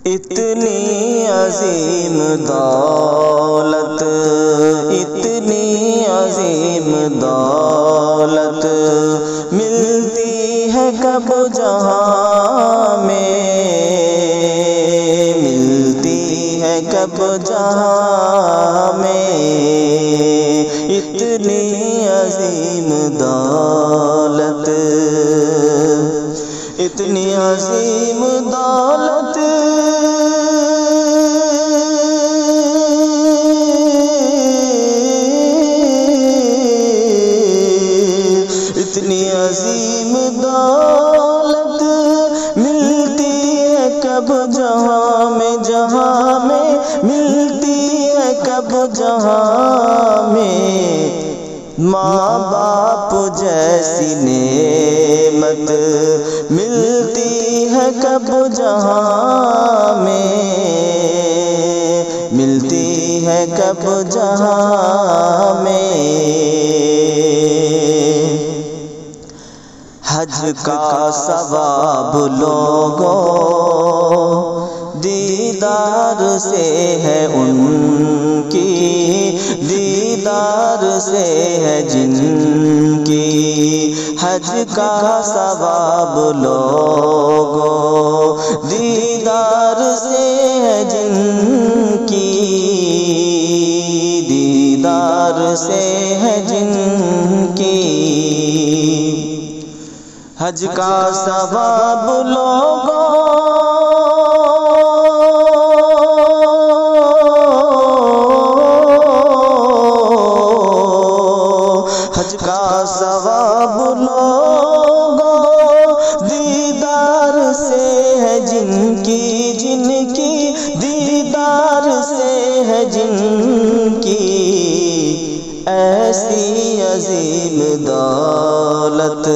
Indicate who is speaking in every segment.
Speaker 1: اتنی عظیم دولت، اتنی عظیم دولت ملتی ہے کب جہاں میں، ملتی ہے کب جہاں میں، اتنی عظیم دولت، اتنی عظیم دولت، اتنی عظیم دولت ملتی ہے کب جہاں میں، جہاں میں ملتی ہے کب جہاں میں، ماں باپ جیسی نعمت ملتی ہے کب جہاں میں، ملتی ہے کب جہاں میں۔ حج کا ثواب لوگوں دیدار سے ہے ان کی، دیدار سے ہے جن کی، حج کا ثواب لوگوں دیدار سے ہے جن کی، دیدار سے ہے جن کی، حج کا ثواب لوگوں حج کا ثواب لوگوں دیدار سے ہے جن کی، جن کی دیدار سے ہے جن کی، ایسی عظیم دولت،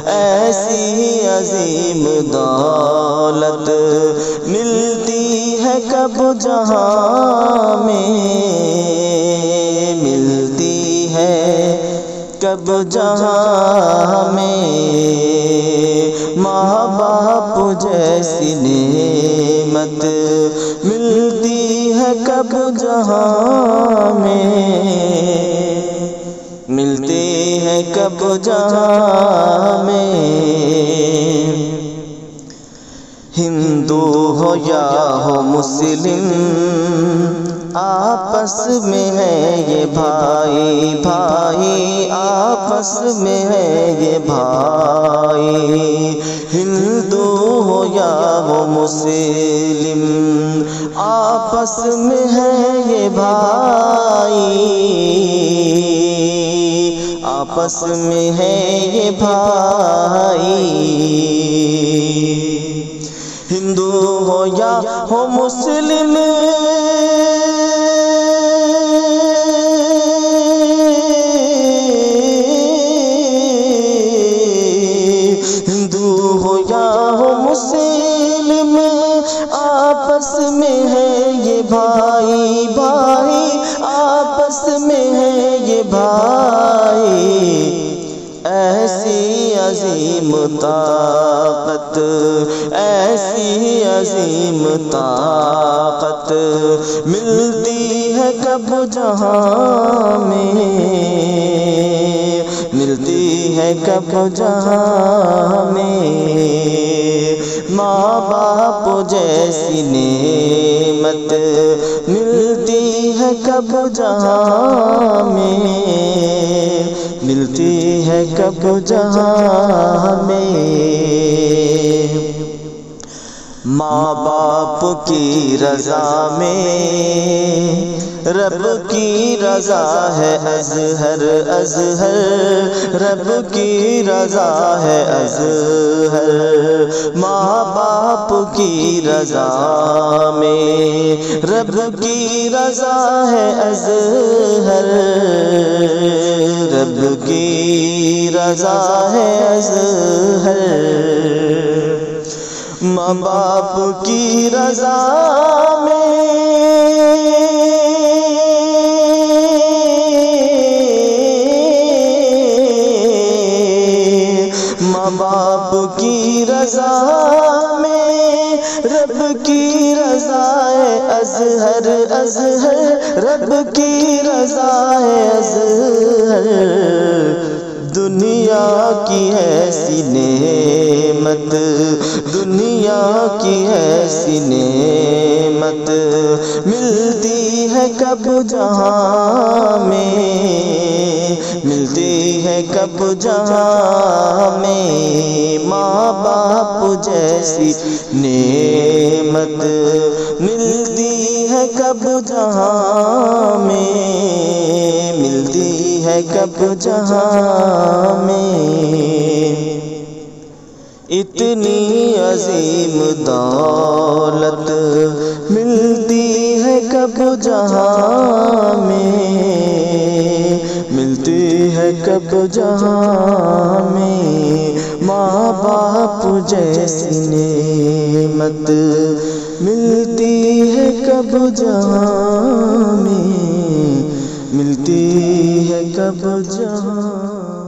Speaker 1: ایسی عظیم دولت ملتی ہے کب جہاں میں، ملتی ہے کب جہاں میں، ماں باپ جیسی نعمت ملتی ہے کب جہاں میں، ملتی ہے کب جہاں میں۔ ہندو ہو یا ہو مسلم آپس میں ہے یہ بھائی بھائی، آپس میں ہے یہ بھائی، ہندو ہو یا ہو مسلم آپس میں ہے یہ بھائی، آپس میں ہے یہ بھائی، ہندو ہو یا ہو مسلم ہندو ہو یا ہو مسلم آپس میں ہے یہ بھائی بھائی، آپس میں ہے یہ بھائی، ایسی عظیم طاقت، ایسی عظیم طاقت ملتی ہے کب جہاں میں، ملتی ہے کب جہاں میں، ماں باپ جیسی نعمت ملتی ہے کب جہاں میں، ملتی ہے کب جہاں میں۔ ماں باپ کی رضا میں رب کی رضا ہے ازہر، ازہر رب کی رضا ہے ازہر، ماں باپ کی رضا میں رب کی رضا ہے ازہر، رب کی رضا ہے ازہر، ماں باپ کی رضا میں ماں باپ کی رضا میں رب کی کی رضا ازہر ازہر رب کی رضا ازہر دنیا کی ایسی نعمت دنیا کی ایسی نعمت ملتی ہے کب جہاں میں ملتی ہے کب جہاں میں ماں باپ جیسی نعمت ملتی ہے کب جہاں میں ملتی ہے کب جہاں میں اتنی عظیم دولت ملتی ہے کب جہاں میں ملتی ہے کب جہاں میں ماں باپ جیسی نعمت ملتی ہے کب جہاں میں ملتی ہے کب جہاں